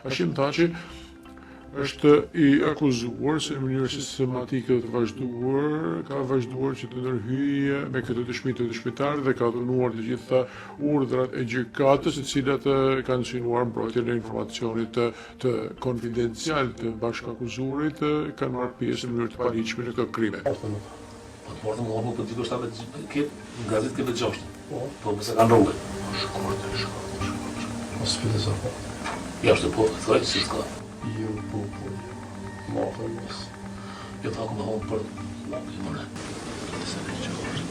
Hashim Thaçi është i akuzuar se në mënyrë sistematike të vazhduar, ka vazhduar që të ndërhyjë me këtë dëshmi të dëshmitarit dhe ka dhunuar të gjitha urdhrat e gjykatës, të cilat kanë synuar mbrojtjen e informacionit të konfidencial të bashkakuzuarit, kanë marrë pjesë në mënyrë të paligjshme në këtë krime. Po të morën për dikush ta ke gazet ke veçosh. Po pse kanë rrugë? Shkurt. Mos filozofo. Ja është po, thoj si ska. Jo, po. Morën mos. Jo ta ku më për mëna. Sa ne çoj.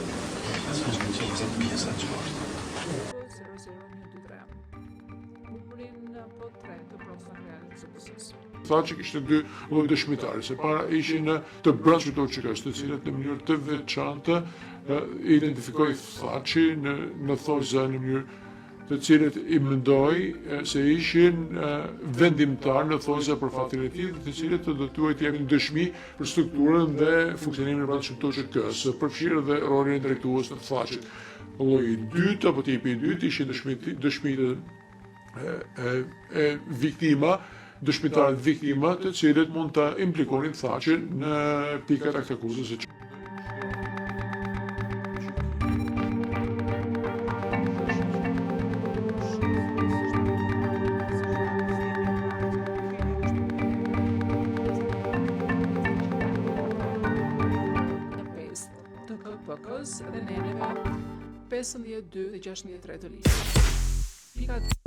Sa ne çoj sa pjesa çoj. 0023. Numrin po 3 të profesional realizatës. Thaçi kishte dy lloj dëshmitare, se para ishin të brendshme të OÇK-s, të cilët në mënyrë të veçantë identifikoi Thaçi në thosë në mënyrë të cilët i mendoi se ishin vendimtar në thosë për fatin e tij, të cilët të duhej të japin dëshmi për strukturën dhe funksionimin e brendshëm të OÇK-s, përfshirë dhe rolin e drejtues të Thaçit. Lloji i dytë apo tipi i dytë ishin dëshmitë e viktima, dëshmitarët viktima, të cilët mund ta implikonin Thaçin në pikat e akuzës së Të KPK-s dhe neneve 15, 2 dhe 63 të listës.